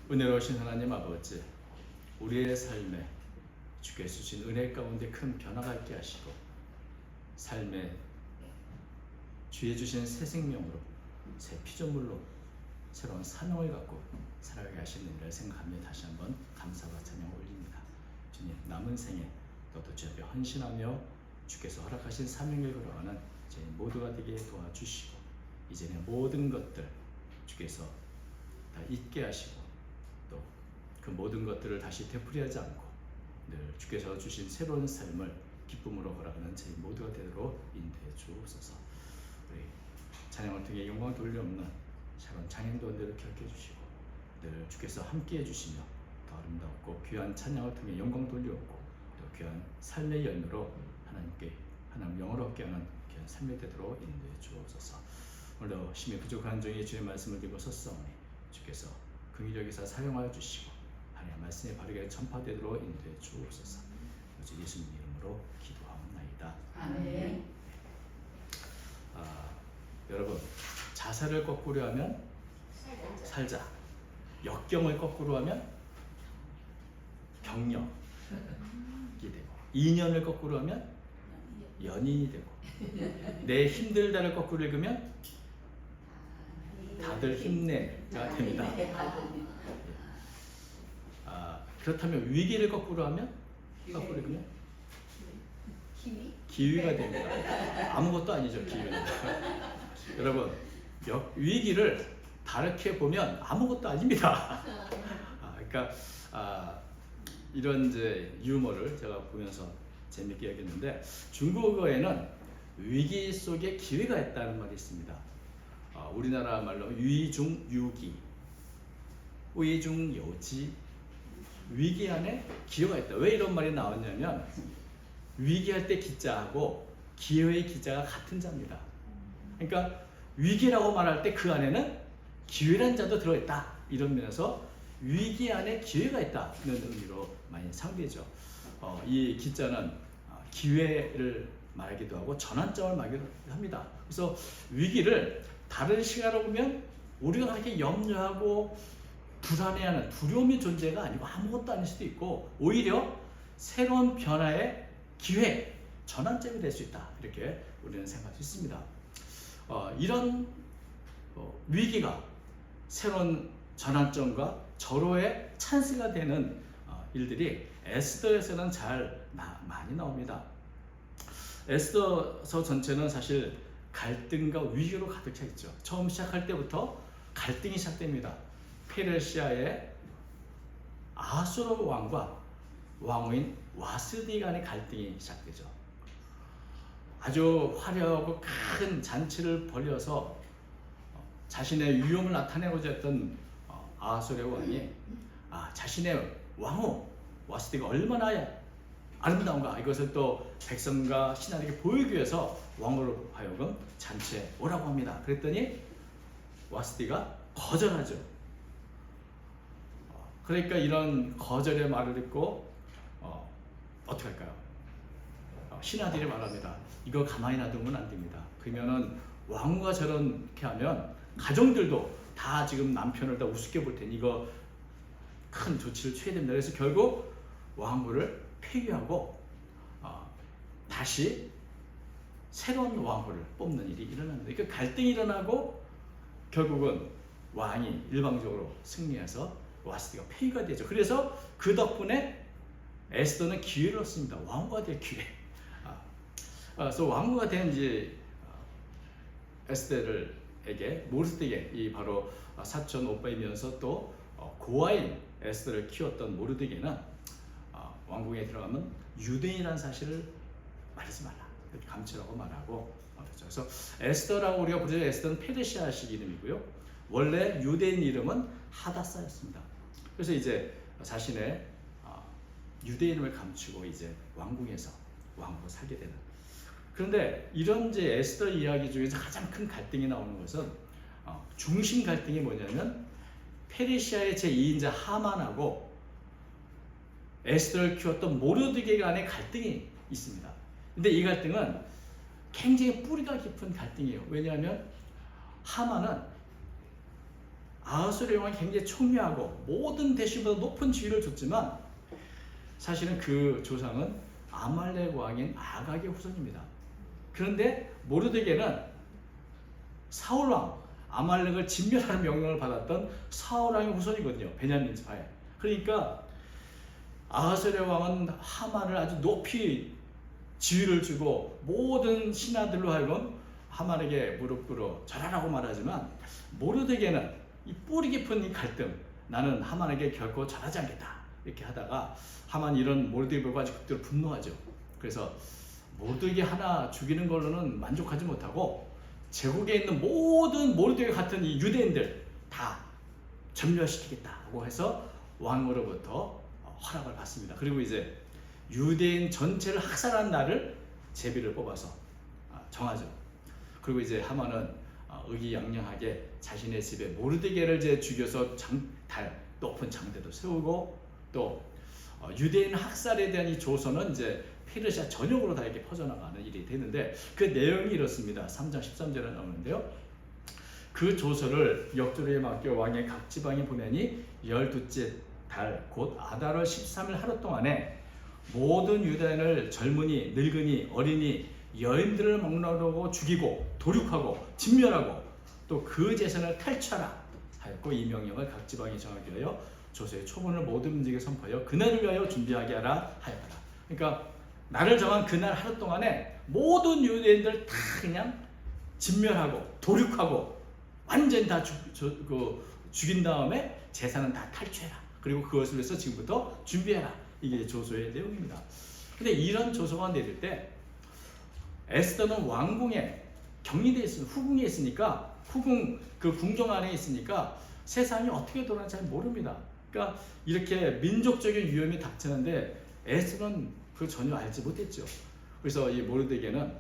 은혜로우신 하나님 아버지, 우리의 삶에 주께서 주신 은혜 가운데 큰 변화가 있게 하시고 삶에 주의 주신 새 생명으로 새 피조물로 새로운 사명을 갖고 살아가게 하시는 일을 생각하며 다시 한번 감사와 찬양을 올립니다. 주님, 남은 생에 또도 주 앞에 헌신하며 주께서 허락하신 사명을 걸어가는 저희 모두가 되게 도와주시고 이제는 모든 것들 주께서 다 잊게 하시고 또 그 모든 것들을 다시 되풀이하지 않고 늘 주께서 주신 새로운 삶을 기쁨으로 걸어가는 저희 모두가 되도록 인도해 주옵소서. 우리 찬양을 통해 영광 돌려없는 새로운 찬양도원들을 기억해 주시고 늘 주께서 함께 해주시며 더 아름답고 귀한 찬양을 통해 영광 돌려없고 또 귀한 삶의 열매로 하나님께 하나님 영어로 얻게 하는 귀한 삶이 되도록 인도해 주옵소서. 오늘도 힘이 부족한 종이 주의 말씀을 들고 섰사오니 주께서 긍휼히 여기서 사용하여 주시고 하나님의 말씀이 바르게 전파되도록 인도해 주옵소서. 오직 예수님 이름으로 기도하옵나이다. 아멘. 여러분, 자살을 거꾸로 하면 살자, 역경을 거꾸로 하면 경력이 되고, 인연을 거꾸로 하면 연인이 되고, 내 힘들다를 거꾸로 읽으면 다들 힘내가 됩니다. 그렇다면 위기를 거꾸로 하면 기회가 됩니다. 아무것도 아니죠, 기회는. 여러분, 위기를 다르게 보면 아무것도 아닙니다. 그러니까 이런 이제 유머를 제가 보면서 재밌게 여겼는데, 중국어에는 위기 속에 기회가 있다는 말이 있습니다. 우리나라 말로 위중유기, 위중요지, 위기 안에 기회가 있다. 왜 이런 말이 나왔냐면 위기할 때 기자하고 기회의 기자가 같은 자입니다. 그러니까 위기라고 말할 때 그 안에는 기회라는 자도 들어있다. 이런 면에서 위기 안에 기회가 있다는 의미로 많이 상대죠. 이 기자는 기회를 말하기도 하고 전환점을 말하기도 합니다. 그래서 위기를 다른 시각으로 보면 우리가 그렇게 염려하고 불안해하는 두려움의 존재가 아니고 아무것도 아닐 수도 있고 오히려 새로운 변화의 기회, 전환점이 될 수 있다. 이렇게 우리는 생각할 수 있습니다. 이런 위기가 새로운 전환점과 절호의 찬스가 되는 일들이 에스더에서는 잘 많이 나옵니다. 에스더서 전체는 사실 갈등과 위기로 가득 차 있죠. 처음 시작할 때부터 갈등이 시작됩니다. 페르시아의 아수르 왕과 왕후인 와스디 간의 갈등이 시작되죠. 아주 화려하고 큰 잔치를 벌여서 자신의 위엄을 나타내고자 했던 아수르 왕이 자신의 왕후 와스디가 얼마나 아름다운가 이것을 또 백성과 신하에게 보이기 위해서 왕으로 하여금 잔치에 오라고 합니다. 그랬더니 와스디가 거절하죠. 그러니까 이런 거절의 말을 듣고 어떻게 할까요? 신하들이 말합니다. 이거 가만히 놔두면 안 됩니다. 그러면은 왕후가 저렇게 하면 가정들도 다 지금 남편을 다 우습게 볼 테니 이거 큰 조치를 취해야 됩니다. 그래서 결국 왕후를 폐위하고 다시 새로운 왕후를 뽑는 일이 일어납니다. 그러니까 갈등이 일어나고 결국은 왕이 일방적으로 승리해서 와스디가 폐위가 되죠. 그래서 그 덕분에 에스더는 기회를 얻습니다. 왕후가 될 기회. 그래서 왕후가 된 이제 에스더에게 모르드게 이 바로 사촌 오빠이면서 또 고아인 에스더를 키웠던 모르드게는 왕궁에 들어가면 유대인이라는 사실을 말하지 말라. 이렇게 감추라고 말하고 그래서 에스더라고 우리가 부르죠. 에스더는 페르시아식 이름이고요. 원래 유대인 이름은 하다사였습니다. 그래서 이제 자신의 유대인을 감추고 이제 왕궁에서 왕으로 살게 되는. 그런데 이런 이제 에스더 이야기 중에서 가장 큰 갈등이 나오는 것은 중심 갈등이 뭐냐면 페르시아의 제2인자 하만하고 에스더를 키웠던 모르드게 간의 갈등이 있습니다. 근데 이 갈등은 굉장히 뿌리가 깊은 갈등이에요. 왜냐하면 하만은 아하수의 왕이 굉장히 총명하고 모든 대신보다 높은 지위를 줬지만 사실은 그 조상은 아말렉 왕인 아각의 후손입니다. 그런데 모르드게는 사울 왕, 아말렉을 진멸하는 명령을 받았던 사울 왕의 후손이거든요. 베냐민 지파에. 그러니까 아하수의 왕은 하만을 아주 높이 지위를 주고 모든 신하들로 하여금 하만에게 무릎 꿇어 절하라고 말하지만 모르드게는 이 뿌리 깊은 이 갈등, 나는 하만에게 결코 절하지 않겠다 이렇게 하다가 하만이 이런 모르드게 보고 아주 극도로 분노하죠. 그래서 모르드게 하나 죽이는 걸로는 만족하지 못하고 제국에 있는 모든 모르드게 같은 이 유대인들 다 전멸시키겠다고 해서 왕으로부터 허락을 받습니다. 그리고 이제 유대인 전체를 학살한 날을 제비를 뽑아서 정하죠. 그리고 이제 하만은 의기양양하게 자신의 집에 모르드게를 이제 죽여서 높은 장대도 세우고 또 유대인 학살에 대한 이 조서는 이제 페르시아 전역으로 다 이렇게 퍼져나가는 일이 되는데 그 내용이 이렇습니다. 3장 13절에 나오는데요. 그 조서를 역조리에 맡겨 왕의 각 지방에 보내니 12째 달 곧 아달월 13일 하루 동안에 모든 유대인을 젊은이, 늙은이, 어린이, 여인들을 먹노라고 죽이고 도륙하고 진멸하고 또 그 재산을 탈취하라 하였고 이 명령을 각 지방에 정하기 위하여 조서의 초본을 모든 민족에 선포하여 그날을 위하여 준비하게 하라 하였더라. 그러니까 날을 정한 그날 하루 동안에 모든 유대인들 다 그냥 진멸하고 도륙하고 완전히 다 죽인 다음에 재산은 다 탈취해라. 그리고 그것을 위해서 지금부터 준비해라. 이게 조서의 내용입니다. 근데 이런 조서가 내릴 때 에스더는 왕궁에 격리되어 있으니까 후궁에 있으니까 후궁 그 궁정 안에 있으니까 세상이 어떻게 돌아가는지 잘 모릅니다. 그러니까 이렇게 민족적인 위험이 닥치는데 에스더는 그걸 전혀 알지 못했죠. 그래서 이 모르드게는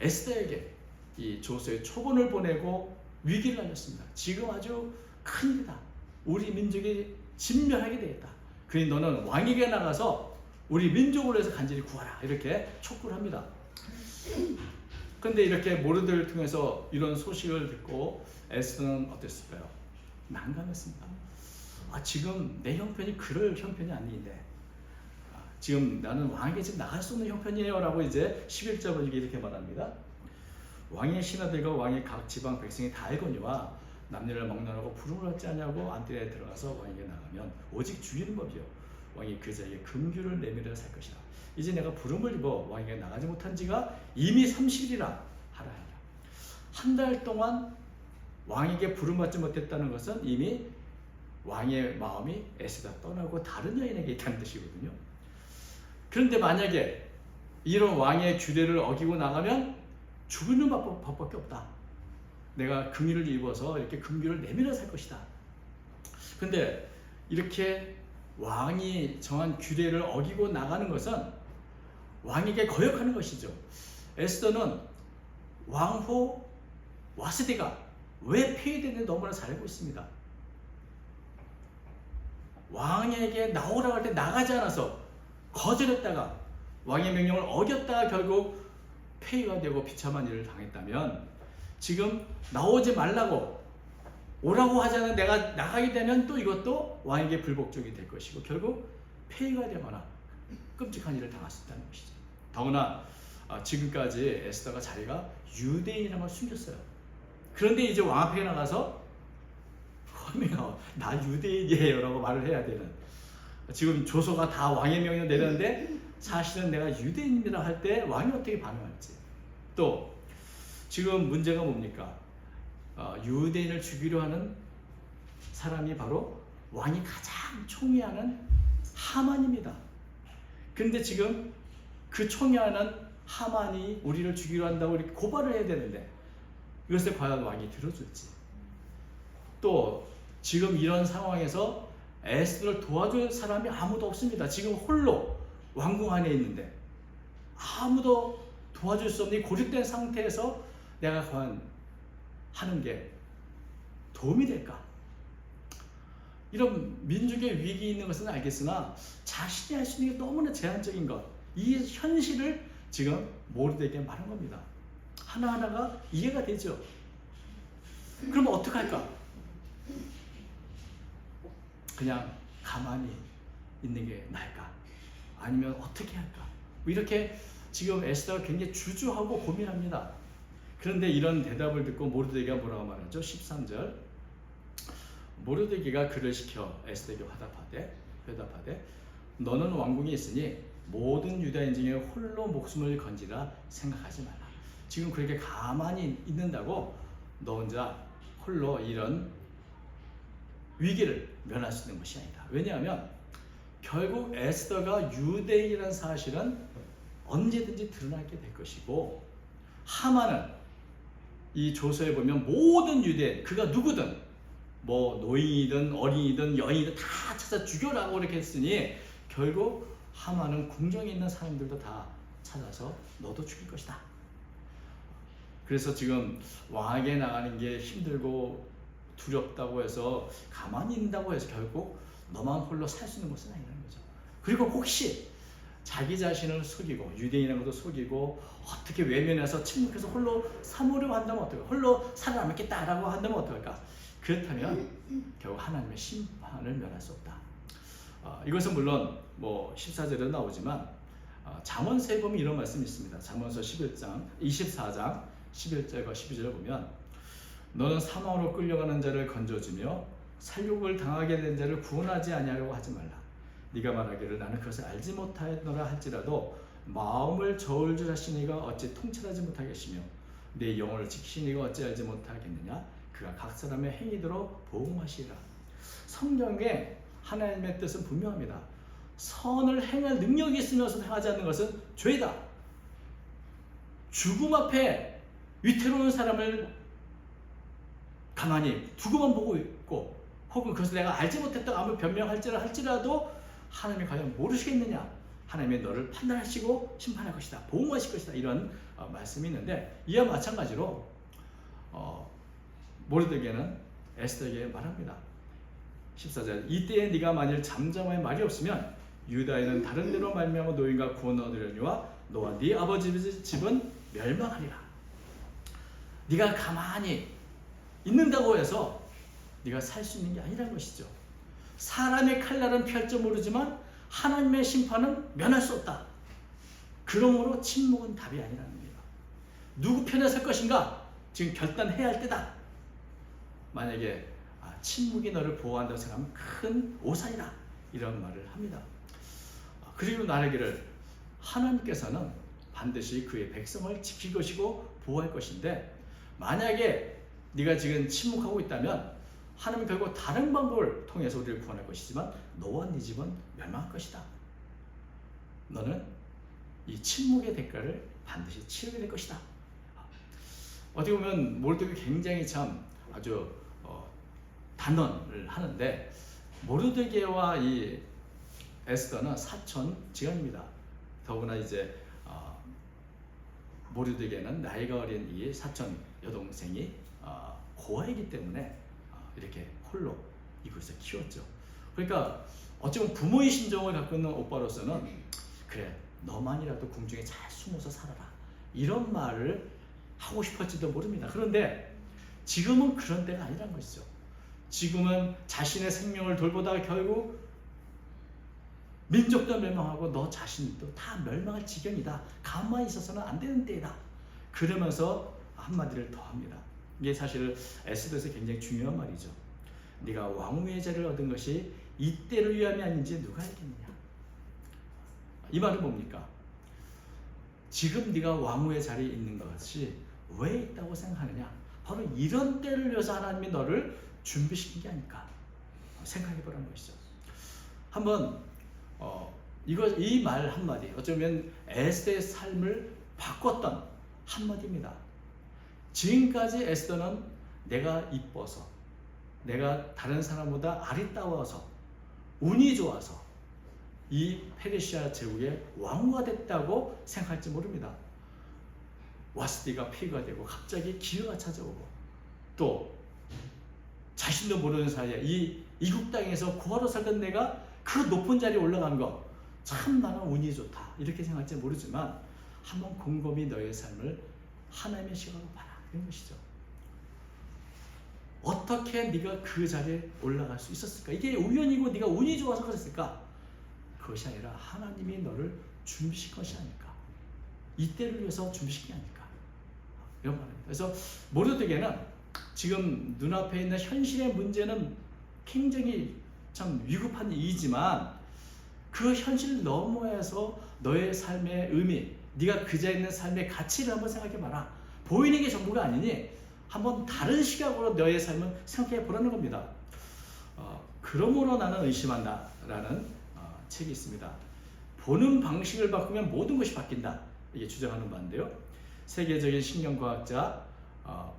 에스더에게 이 조서의 초본을 보내고 위기를 알렸습니다. 지금 아주 큰일이다. 우리 민족이 진멸하게 되겠다. 그러니 너는 왕에게 나가서 우리 민족을 위해서 간절히 구하라. 이렇게 촉구를 합니다. 그런데 이렇게 모르드를 통해서 이런 소식을 듣고 에스더는 어땠을까요? 난감했습니다. 지금 내 형편이 그럴 형편이 아닌데 지금 나는 왕에게 지금 나갈 수 없는 형편이에요 라고 이제 11절을 이렇게 말합니다. 왕의 신하들과 왕의 각 지방 백성이 다 알거니와 남녀를 막론하고 부름을 얻지 않냐고 안뜰에 들어가서 왕에게 나가면 오직 죽이는 법이요 왕이 그 자에게 금규를 내밀어 살 것이라. 이제 내가 부름을 입어 왕에게 나가지 못한 지가 이미 30일이라 하라 하라. 한 달 동안 왕에게 부름받지 못했다는 것은 이미 왕의 마음이 에스더가 떠나고 다른 여인에게 있다는 뜻이거든요. 그런데 만약에 이런 왕의 규례를 어기고 나가면 죽는 법밖에 없다. 내가 금위를 입어서 이렇게 금규를 내밀어 살 것이다. 근데 이렇게 왕이 정한 규례를 어기고 나가는 것은 왕에게 거역하는 것이죠. 에스더는 왕후 와스디가 왜 폐위됐는지 너무나 잘 알고 있습니다. 왕에게 나오라고 할 때 나가지 않아서 거절했다가 왕의 명령을 어겼다가 결국 폐위가 되고 비참한 일을 당했다면 지금 나오지 말라고 오라고 하자는 내가 나가게 되면 또 이것도 왕에게 불복종이 될 것이고 결국 폐위가 되거나 끔찍한 일을 당할 수 있다는 것이죠. 더구나 지금까지 에스더가 자기가 유대인이라는 걸 숨겼어요. 그런데 이제 왕 앞에 나가서 나 유대인이에요 라고 말을 해야 되는, 지금 조서가 다 왕의 명령을 내렸는데 사실은 내가 유대인이라 할 때 왕이 어떻게 반응할지. 또 지금 문제가 뭡니까? 유대인을 죽이려 하는 사람이 바로 왕이 가장 총애하는 하만입니다. 근데 지금 그 총애하는 하만이 우리를 죽이려 한다고 이렇게 고발을 해야 되는데 이것을 과연 왕이 들어줄지. 또 지금 이런 상황에서 에스더를 도와줄 사람이 아무도 없습니다. 지금 홀로 왕궁 안에 있는데 아무도 도와줄 수 없는 고립된 상태에서 내가 과연 하는 게 도움이 될까? 이런 민족의 위기 있는 것은 알겠으나 자신이 할 수 있는 게 너무나 제한적인 것, 이 현실을 지금 모르드에게 말한 겁니다. 하나하나가 이해가 되죠. 그럼 어떡할까? 그냥 가만히 있는 게 나을까? 아니면 어떻게 할까? 뭐 이렇게 지금 에스더가 굉장히 주저하고 고민합니다. 그런데 이런 대답을 듣고 모르드게가 뭐라고 말하죠? 13절 모르드게가 그를 시켜 에스더에게 회답하되 너는 왕궁에 있으니 모든 유다인 중에 홀로 목숨을 건지라 생각하지 말라. 지금 그렇게 가만히 있는다고 너 혼자 홀로 이런 위기를 면할 수 있는 것이 아니다. 왜냐하면 결국 에스더가 유대인이라는 사실은 언제든지 드러나게 될 것이고, 하만은 이 조서에 보면 모든 유대인, 그가 누구든 뭐 노인이든 어린이든 여인이든 다 찾아 죽여라고 이렇게 했으니 결국 하만은 궁정에 있는 사람들도 다 찾아서 너도 죽일 것이다. 그래서 지금 왕에게 나가는 게 힘들고 두렵다고 해서 가만히 있는다고 해서 결국 너만 홀로 살 수 있는 것은 아니라는 거죠. 그리고 혹시 자기 자신을 속이고 유대인이라는 것도 속이고 어떻게 외면해서 침묵해서 홀로 사모려고 한다면 어떨까? 홀로 살아남겠다라고 한다면 어떨까? 그렇다면 결국 하나님의 심판을 면할 수 없다. 이것은 물론 뭐 14절에 나오지만 잠언서에 보면 이런 말씀이 있습니다. 잠언서 24장 11절과 12절을 보면 너는 사망으로 끌려가는 자를 건져주며 살육을 당하게 된 자를 구원하지 아니하려고 하지 말라. 네가 말하기를 나는 그것을 알지 못하였노라 할지라도 마음을 저울 줄 아시니가 어찌 통찰하지 못하겠으며 내 영혼을 지키시니가 어찌 알지 못하겠느냐. 그가 각 사람의 행위대로 보응하시리라. 성경에 하나님의 뜻은 분명합니다. 선을 행할 능력이 있으면서 행하지 않는 것은 죄다. 죽음 앞에 위태로운 사람을 가만히 두고만 보고 있고, 혹은 그것을 내가 알지 못했다고 아무 변명할지라도 하나님이 과연 모르시겠느냐? 하나님이 너를 판단하시고 심판할 것이다, 보응하실 것이다, 이런 말씀이 있는데, 이와 마찬가지로 모르드게는 에스더에게 말합니다. 14절 이때에 네가 만일 잠잠하여 말이 없으면 유다에는 다른 데로 말미암아 노인과 구원 얻으려니와 너와 네 아버지 집은 멸망하리라. 네가 가만히 있는다고 해서 네가 살 수 있는 게 아니라는 것이죠. 사람의 칼날은 피할 줄 모르지만 하나님의 심판은 면할 수 없다. 그러므로 침묵은 답이 아니라는 겁니다. 누구 편에 설 것인가? 지금 결단해야 할 때다. 만약에 침묵이 너를 보호한다고 생각하면 큰 오산이다, 이런 말을 합니다. 그리고 말하기를 하나님께서는 반드시 그의 백성을 지킬 것이고 보호할 것인데, 만약에 네가 지금 침묵하고 있다면 하나님은 결국 다른 방법을 통해서 우리를 구원할 것이지만 너와 네 집은 멸망할 것이다. 너는 이 침묵의 대가를 반드시 치르게 될 것이다. 어떻게 보면 모르드게 굉장히 참 아주 단언을 하는데, 모르드게와 이 에스더는 사촌지간입니다. 더구나 이제 모르드게는 나이가 어린 이 사촌 여동생이 고아이기 때문에 이렇게 홀로 이곳에서 키웠죠. 그러니까 어쩌면 부모의 심정을 갖고 있는 오빠로서는 그래, 너만이라도 궁중에 잘 숨어서 살아라, 이런 말을 하고 싶었지도 모릅니다. 그런데 지금은 그런 때가 아니란 것이죠. 지금은 자신의 생명을 돌보다가 결국 민족도 멸망하고 너 자신도 다 멸망할 지경이다. 가만히 있어서는 안 되는 때이다. 그러면서 한마디를 더 합니다. 이게 사실 에스더에서 굉장히 중요한 말이죠. 네가 왕후의 자리를 얻은 것이 이때를 위함이 아닌지 누가 알겠느냐. 이 말은 뭡니까? 지금 네가 왕후의 자리에 있는 것이 왜 있다고 생각하느냐? 바로 이런 때를 위해서 하나님이 너를 준비시킨 게 아닐까 생각해 보라는 것이죠. 한번 이 말 한마디, 어쩌면 에스더의 삶을 바꿨던 한마디입니다. 지금까지 에스더는 내가 이뻐서, 내가 다른 사람보다 아리따워서, 운이 좋아서 이 페르시아 제국의 왕후가 됐다고 생각할지 모릅니다. 와스디가 폐위가 되고 갑자기 기회가 찾아오고, 또 자신도 모르는 사이에 이 이국 땅에서 고아로 살던 내가 그 높은 자리에 올라간 거, 참 나는 운이 좋다, 이렇게 생각할지 모르지만 한번 곰곰이 너의 삶을 하나님의 시각으로 봐라, 이런 것이죠. 어떻게 네가 그 자리에 올라갈 수 있었을까? 이게 우연이고 네가 운이 좋아서 그랬을까? 그것이 아니라 하나님이 너를 준비시킨 것이 아닐까? 이때를 위해서 준비시킨 게 아닐까? 이런 말입니다. 그래서 모르드게는 지금 눈앞에 있는 현실의 문제는 굉장히 참 위급한 일이지만 그 현실 너머에서 너의 삶의 의미, 네가 그 자리에 있는 삶의 가치를 한번 생각해봐라. 보이는 게 전부가 아니니 한번 다른 시각으로 너의 삶을 생각해 보라는 겁니다. 그러므로 나는 의심한다 라는 책이 있습니다. 보는 방식을 바꾸면 모든 것이 바뀐다, 이게 주장하는 바인데요. 세계적인 신경과학자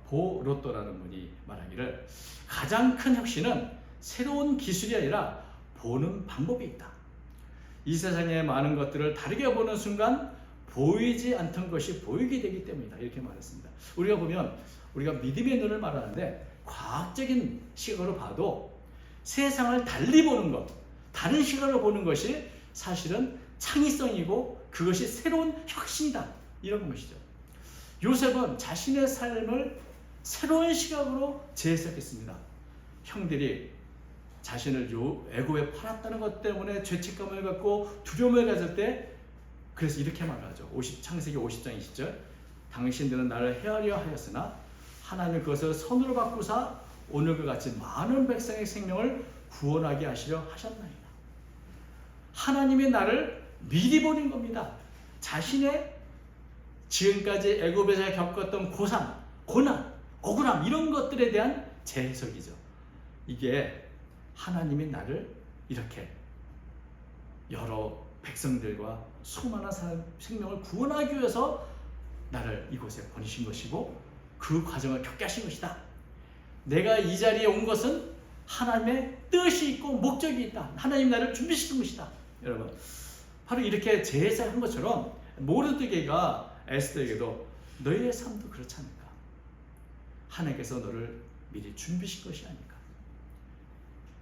보 로또라는 분이 말하기를 가장 큰 혁신은 새로운 기술이 아니라 보는 방법에 있다. 이 세상의 많은 것들을 다르게 보는 순간 보이지 않던 것이 보이게 되기 때문이다, 이렇게 말했습니다. 우리가 보면 우리가 믿음의 눈을 말하는데 과학적인 시각으로 봐도 세상을 달리 보는 것, 다른 시각으로 보는 것이 사실은 창의성이고 그것이 새로운 혁신이다, 이런 것이죠. 요셉은 자신의 삶을 새로운 시각으로 재해석했습니다. 형들이 자신을 애굽에 팔았다는 것 때문에 죄책감을 갖고 두려움을 가질 때 그래서 이렇게 말하죠. 창세기 50장 20절, 당신들은 나를 헤아려 하였으나 하나님은 그것을 선으로 바꾸사 오늘과 같이 많은 백성의 생명을 구원하게 하시려 하셨나이다. 하나님이 나를 미리 보는 겁니다. 자신의 지금까지 애굽에서 겪었던 고산, 고난, 억울함, 이런 것들에 대한 재해석이죠. 이게 하나님이 나를 이렇게 여러 백성들과 수많은 생명을 구원하기 위해서 나를 이곳에 보내신 것이고 그 과정을 겪게 하신 것이다. 내가 이 자리에 온 것은 하나님의 뜻이 있고 목적이 있다. 하나님 나를 준비시킨 것이다. 여러분, 바로 이렇게 재해석한 것처럼 모르드게가 에스더에게도 너희의 삶도 그렇지 않을까? 하나님께서 너를 미리 준비시킨 것이 아닐까?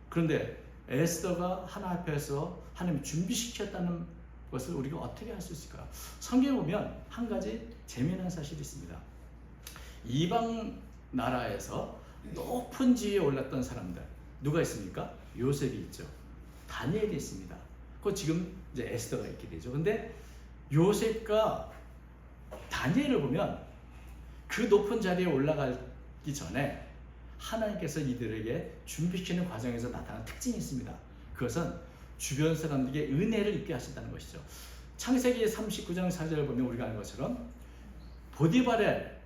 그런데 에스더가 하나님 앞에서 하나님이 준비시켰다는 것을 우리가 어떻게 할 수 있을까? 성경에 보면 한 가지 재미난 사실이 있습니다. 이방 나라에서 높은 지위에 올랐던 사람들, 누가 있습니까? 요셉이 있죠. 다니엘이 있습니다. 그 지금 이제 에스더가 있게 되죠. 근데 요셉과 다니엘을 보면 그 높은 자리에 올라가기 전에 하나님께서 이들에게 준비시키는 과정에서 나타나는 특징이 있습니다. 그것은 주변 사람들에게 은혜를 입게 하신다는 것이죠. 창세기 39장 4절을 보면 우리가 아는 것처럼 보디발의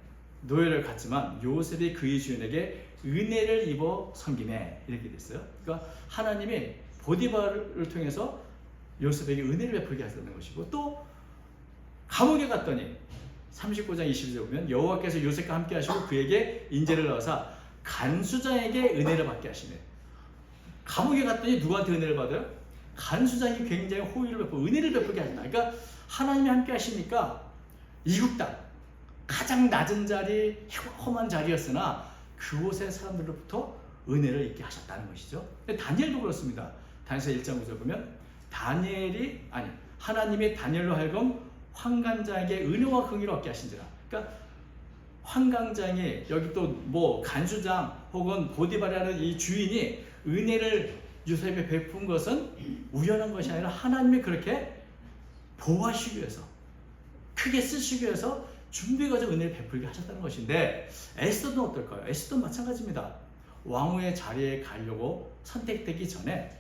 노예를 갖지만 요셉이 그의 주인에게 은혜를 입어 섬기네, 이렇게 됐어요. 그러니까 하나님이 보디발을 통해서 요셉에게 은혜를 베풀게 하셨다는 것이고, 또 감옥에 갔더니 39장 22절 보면 여호와께서 요셉과 함께 하시고 그에게 인재를 넣어서 간수장에게 은혜를 받게 하시네. 감옥에 갔더니 누구한테 은혜를 받아요? 간수장이 굉장히 호의를 베풀고 은혜를 베풀게 하신다. 그러니까 하나님이 함께 하시니까 이국 땅 가장 낮은 자리, 험한 자리였으나 그곳의 사람들로부터 은혜를 입게 하셨다는 것이죠. 다니엘도 그렇습니다. 다니엘 1장 9절 보면 하나님이 다니엘로 하여금 환관장에게 은혜와 긍휼을 얻게 하신지라. 그러니까 환관장이 여기 또 뭐 간수장 혹은 보디발이라는 이 주인이 은혜를 요셉에 베푼 것은 우연한 것이 아니라 하나님이 그렇게 보호하시기 위해서, 크게 쓰시기 위해서 준비 과정 은혜를 베풀게 하셨다는 것인데, 에스더는 어떨까요? 에스더는 마찬가지입니다. 왕후의 자리에 가려고 선택되기 전에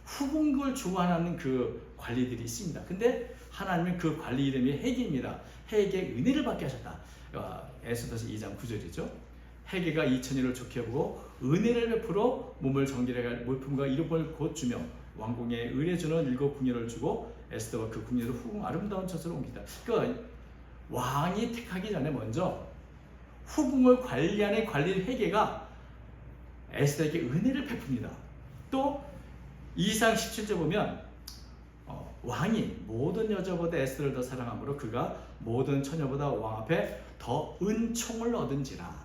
후궁을 주관하는 그 관리들이 있습니다. 근데 하나님은 그 관리 이름이 헤게입니다. 헤게에게 은혜를 받게 하셨다. 에스더서 2장 9절이죠. 헤게가 2000일을 좋게 보고 은혜를 베풀어 몸을 정결하게 할 물품과 이름을 곧 주며 왕궁에 의뢰 주는 7 궁녀를 주고 에스더가 그 궁녀를 후궁 아름다운 처소로 옮기다. 그러니까 왕이 택하기 전에 먼저 후궁을 관리하는 관리 헤게가 에스더에게 은혜를 베풉니다. 또 2상 17절 보면 왕이 모든 여자보다 에스더를 더 사랑하므로 그가 모든 처녀보다 왕 앞에 더 은총을 얻은지라.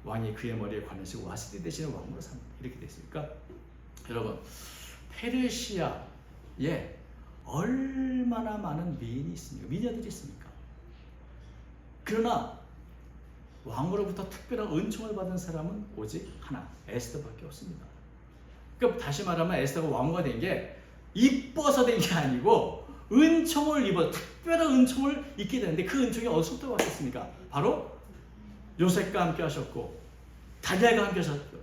왕이 그의 머리에 관하시고 와스티 대신에 왕으로 삼다. 이렇게 됐으니까 여러분, 페르시아에 얼마나 많은 미인이 있습니까? 미녀들이 있습니까? 그러나 왕으로부터 특별한 은총을 받은 사람은 오직 하나, 에스더밖에 없습니다. 그러니까 다시 말하면 에스더가 왕후가 된 게 이뻐서 된 게 아니고 은총을 입어 특별한 은총을 입게 되는데 그 은총이 어디서부터 왔겠습니까? 바로 요셉과 함께 하셨고 다니엘과 함께 하셨고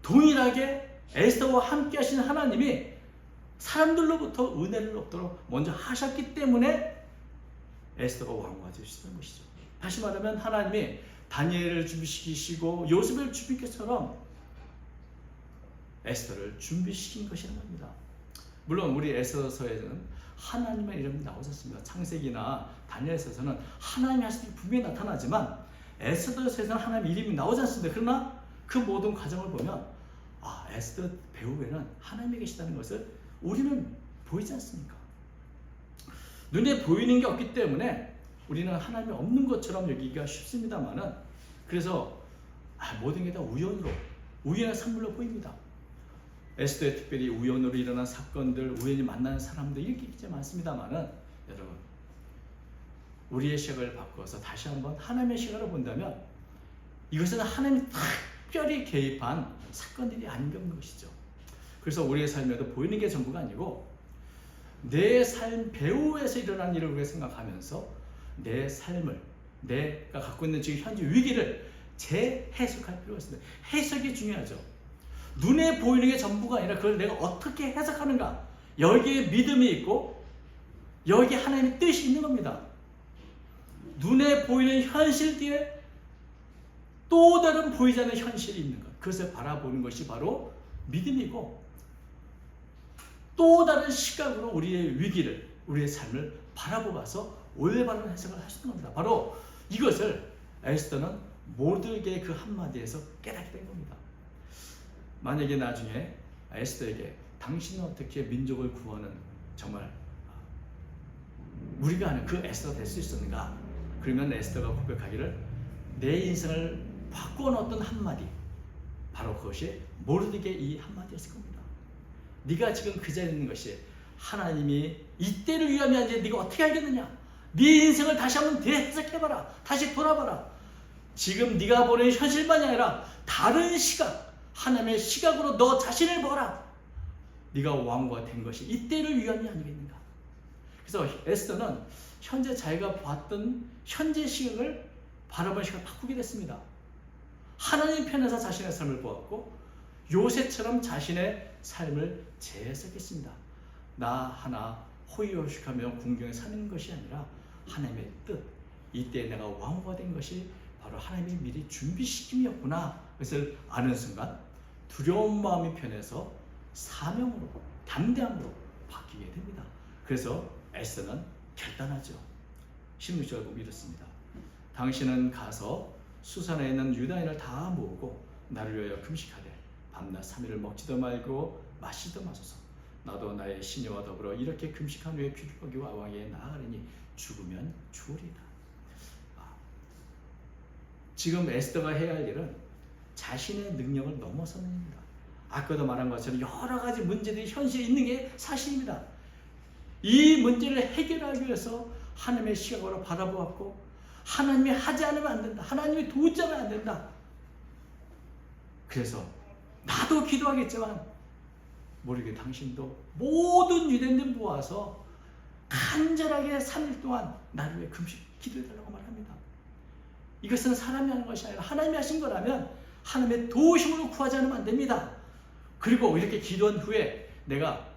동일하게 에스더와 함께 하신 하나님이 사람들로부터 은혜를 얻도록 먼저 하셨기 때문에 에스더가 왕후가 될 수 있는 것이죠. 다시 말하면 하나님이 다니엘을 준비시키시고 요셉을 준비시켜처럼 에스더를 준비시킨 것이란 말입니다. 물론 우리 에스더서에는 하나님의 이름이 나오지 않습니다. 창세기나 다니엘서에서는 하나님이 하신 일이 분명히 나타나지만 에스더서에서는 하나님의 이름이 나오지 않습니다. 그러나 그 모든 과정을 보면 에스더 배후에는 하나님이 계시다는 것을 우리는 보이지 않습니까? 눈에 보이는 게 없기 때문에 우리는 하나님이 없는 것처럼 여기기가 쉽습니다만은 그래서 모든 게 다 우연의 산물로 보입니다. 에스더에 특별히 우연으로 일어난 사건들, 우연히 만나는 사람들 이렇게 진짜 많습니다만은 여러분 우리의 시각을 바꿔서 다시 한번 하나님의 시각으로 본다면 이것은 하나님이 특별히 개입한 사건들이 아닌 것이죠. 그래서 우리의 삶에도 보이는 게 전부가 아니고 내 삶 배후에서 일어난 일을 우리가 생각하면서 내 삶을 내가 갖고 있는 지금 현재 위기를 재해석할 필요가 있습니다. 해석이 중요하죠. 눈에 보이는 게 전부가 아니라 그걸 내가 어떻게 해석하는가 여기에 믿음이 있고 여기에 하나님의 뜻이 있는 겁니다. 눈에 보이는 현실 뒤에 또 다른 보이지 않는 현실이 있는 것 그것을 바라보는 것이 바로 믿음이고 또 다른 시각으로 우리의 위기를 우리의 삶을 바라보아서 올바른 해석을 할 수 있는 겁니다. 바로 이것을 에스더는 모두에게 그 한마디에서 깨닫게 된 겁니다. 만약에 나중에 에스더에게 당신은 어떻게 민족을 구하는 정말 우리가 아는 그 에스더가 될 수 있었는가? 그러면 에스더가 고백하기를 내 인생을 바꿔놓았던 한마디 바로 그것이 모르드게 이 한마디였을 겁니다. 네가 지금 그 자리에 있는 것이 하나님이 이때를 위함이 아니라 네가 어떻게 알겠느냐? 네 인생을 다시 한번 되해석해봐라. 다시 돌아봐라. 지금 네가 보는 현실만이 아니라 다른 시각 하나님의 시각으로 너 자신을 보라. 네가 왕후가 된 것이 이때를 위함이 아니겠는가? 그래서 에스더는 현재 자기가 봤던 현재 시각을 바라보는 시각을 바꾸게 됐습니다. 하나님 편에서 자신의 삶을 보았고 요셉처럼 자신의 삶을 재해석했습니다. 나 하나 호의호식하며 궁경에 사는 것이 아니라 하나님의 뜻, 이때 내가 왕후가 된 것이 바로 하나님이 미리 준비시킴이었구나. 그것을 아는 순간 두려운 마음이 편해서 사명으로, 담대함으로 바뀌게 됩니다. 그래서 에스더는 결단하죠. 16절 보면 이렇습니다. 당신은 가서 수산에 있는 유다인을 다 모으고 나를 위하여 금식하되 밤낮 3일을 먹지도 말고 마시도 마소서. 나도 나의 시녀와 더불어 이렇게 금식한 후에 귀족과 왕에게 나아가리니 죽으면 죽으리다. 지금 에스더가 해야 할 일은 자신의 능력을 넘어서는 일입니다. 아까도 말한 것처럼 여러 가지 문제들이 현실에 있는 게 사실입니다. 이 문제를 해결하기 위해서 하나님의 시각으로 바라보았고 하나님이 하지 않으면 안 된다. 하나님이 도우자면 안 된다. 그래서 나도 기도하겠지만 모르게 당신도 모든 유대인들 모아서 간절하게 3일 동안 나를 위해 금식 기도해달라고 말합니다. 이것은 사람이 하는 것이 아니라 하나님이 하신 거라면 하나님의 도우심으로 구하지 않으면 안 됩니다. 그리고 이렇게 기도한 후에 내가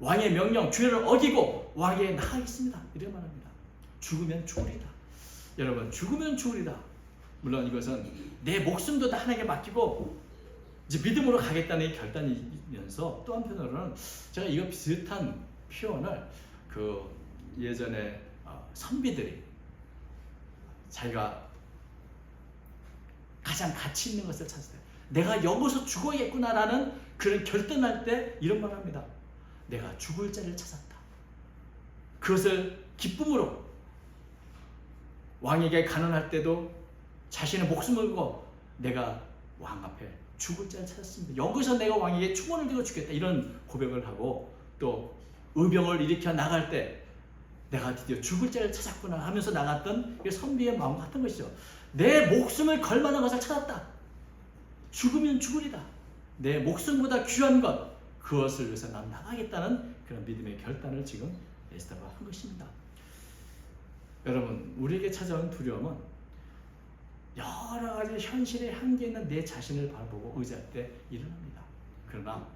왕의 명령, 주례를 어기고 왕에게 나가겠습니다. 이렇게 말합니다. 죽으면 죽으리다. 여러분, 죽으면 죽으리다. 물론 이것은 내 목숨도 다 하나님께 맡기고 이제 믿음으로 가겠다는 결단이면서 또 한편으로는 제가 이거 비슷한 표현을 그 예전에 선비들이 자기가 가장 가치 있는 것을 찾을 때 내가 여기서 죽어야겠구나라는 그런 결단할 때 이런 말 합니다. 내가 죽을 자리를 찾았다. 그것을 기쁨으로 왕에게 간언할 때도 자신의 목숨을 걸고 내가 왕 앞에 죽을 자를 찾았습니다. 여기서 내가 왕에게 충원을 드리고 죽겠다. 이런 고백을 하고 또 의병을 일으켜 나갈 때 내가 드디어 죽을 자를 찾았구나 하면서 나갔던 선비의 마음 같은 것이죠. 내 목숨을 걸 만한 것을 찾았다. 죽으면 죽으리다. 내 목숨보다 귀한 것, 그것을 위해서 난 나가겠다는 그런 믿음의 결단을 지금 에스더가 한 것입니다. 여러분, 우리에게 찾아온 두려움은 여러 가지 현실의 한계 있는 내 자신을 바라보고 의지할 때 일어납니다. 그러나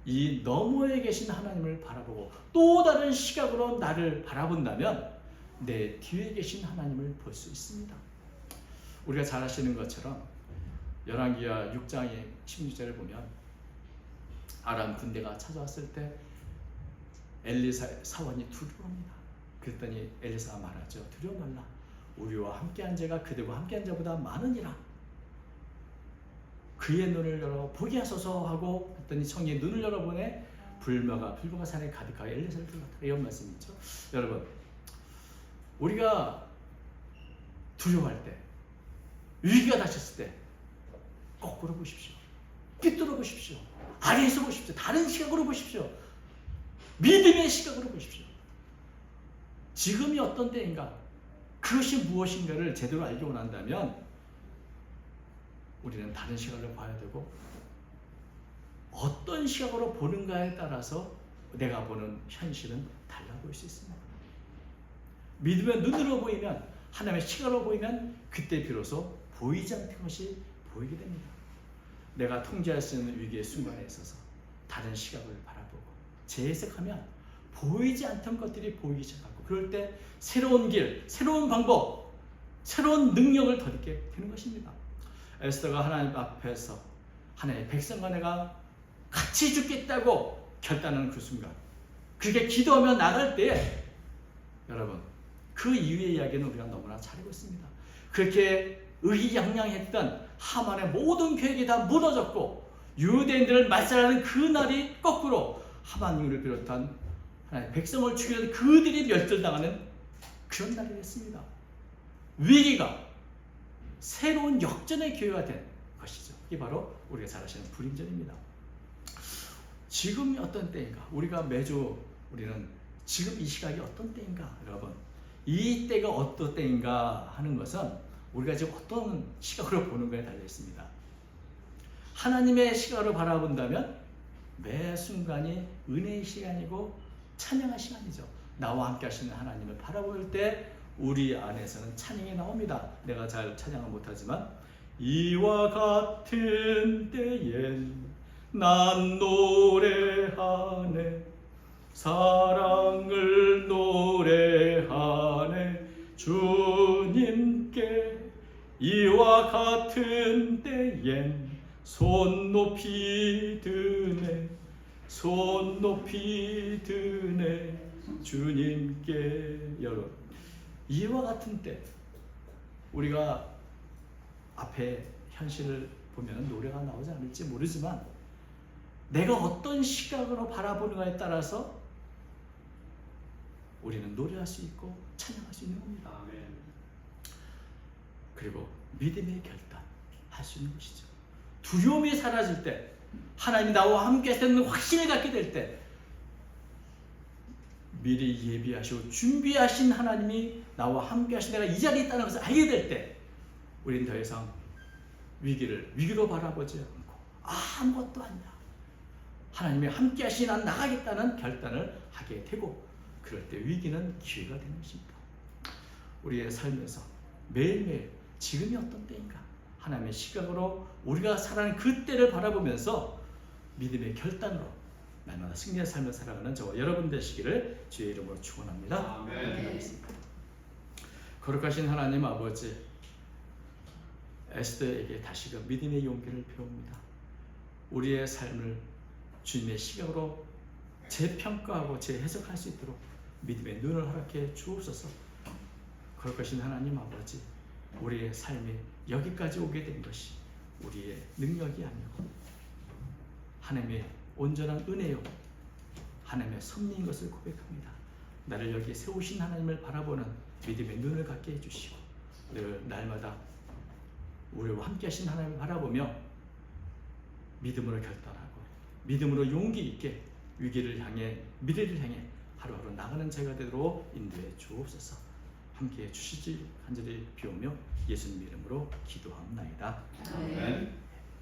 이 너머에 계신 하나님을 바라보고 또 다른 시각으로 나를 바라본다면 내 뒤에 계신 하나님을 볼 수 있습니다. 우리가 잘 아시는 것처럼 열왕기하 6장의 16절을 보면 아람 군대가 찾아왔을 때 엘리사 사원이 두려워합니다. 그랬더니 엘리사가 말하죠. 두려워 말라. 우리와 함께한 자가 그들과 함께한 자보다 많으니라. 그의 눈을 열어 보게 하소서 하고 했더니 청리의 눈을 열어보내 불모가 산에 가득하여 엘리사를 들었다. 이런 말씀이죠. 여러분, 우리가 두려워할 때, 위기가 닥쳤을 때 거꾸로 보십시오. 빗돌아 보십시오. 아래에서 보십시오. 다른 시각으로 보십시오. 믿음의 시각으로 보십시오. 지금이 어떤 때인가, 그것이 무엇인가를 제대로 알기 원한다면 우리는 다른 시각을 봐야 되고, 어떤 시각으로 보는가에 따라서 내가 보는 현실은 달라 보일 수 있습니다. 믿음의 눈으로 보이면, 하나님의 시각으로 보이면 그때 비로소 보이지 않던 것이 보이게 됩니다. 내가 통제할 수 있는 위기의 순간에 있어서 다른 시각을 바라보고 재해석하면 보이지 않던 것들이 보이기 시작하고, 그럴 때 새로운 길, 새로운 방법, 새로운 능력을 덧입게 되는 것입니다. 에스더가 하나님 앞에서 하나님의 백성과 내가 같이 죽겠다고 결단하는 그 순간, 그렇게 기도하며 나갈 때에 여러분, 그 이후의 이야기는 우리가 너무나 잘 알고 있습니다. 그렇게 의기양양했던 하만의 모든 계획이 다 무너졌고, 유대인들을 말살하는 그 날이 거꾸로 하만을 비롯한 하나님의 백성을 죽이는 그들이 멸절당하는 그런 날이 됐습니다. 위기가 새로운 역전의 기회가 된 것이죠. 이게 바로 우리가 잘 아시는 불임절입니다. 지금이 어떤 때인가? 우리가 매주 우리는 지금 이 시각이 어떤 때인가? 여러분, 이 때가 어떤 때인가 하는 것은 우리가 지금 어떤 시각으로 보는 거에 달려 있습니다. 하나님의 시각으로 바라본다면 매 순간이 은혜의 시간이고 찬양의 시간이죠. 나와 함께 하시는 하나님을 바라볼 때 우리 안에서는 찬양이 나옵니다. 내가 잘 찬양을 못하지만, 이와 같은 때엔 난 노래하네, 사랑을 노래하네, 주님께. 이와 같은 때엔 손 높이 드네, 손 높이 드네, 주님께. 여러분, 이와 같은 때, 우리가 앞에 현실을 보면 노래가 나오지 않을지 모르지만 내가 어떤 시각으로 바라보는가에 따라서 우리는 노래할 수 있고 찬양할 수 있는 겁니다. 아멘. 그리고 믿음의 결단 할 수 있는 것이죠. 두려움이 사라질 때, 하나님이 나와 함께 하시는 확신을 갖게 될 때, 미리 예비하시고 준비하신 하나님이 나와 함께 하신 내가 이 자리에 있다는 것을 알게 될 때, 우리는 더 이상 위기를 위기로 바라보지 않고 아무것도 아니다, 하나님이 함께 하시니 난 나가겠다는 결단을 하게 되고, 그럴 때 위기는 기회가 되는 것입니다. 우리의 삶에서 매일매일 지금이 어떤 때인가, 하나님의 시각으로 우리가 살아가는 그 때를 바라보면서 믿음의 결단으로 날마다 승리의 삶을 살아가는 저와 여러분 되시기를 주의 이름으로 축원합니다. 아멘. 거룩하신 하나님 아버지, 에스더에게 다시금 믿음의 용기를 배웁니다. 우리의 삶을 주님의 시각으로 재평가하고 재해석할 수 있도록 믿음의 눈을 허락해 주옵소서. 거룩하신 하나님 아버지, 우리의 삶이 여기까지 오게 된 것이 우리의 능력이 아니고 하나님의 온전한 은혜요, 하나님의 섭리인 것을 고백합니다. 나를 여기에 세우신 하나님을 바라보는 믿음의 눈을 갖게 해주시고, 늘 날마다 우리와 함께 하신 하나님을 바라보며 믿음으로 결단하고 믿음으로 용기 있게 위기를 향해, 미래를 향해 하루하루 나가는 제가 되도록 인도해 주옵소서. 함께해 주시지 간절히 비오며 예수님 이름으로 기도합나이다. 아멘.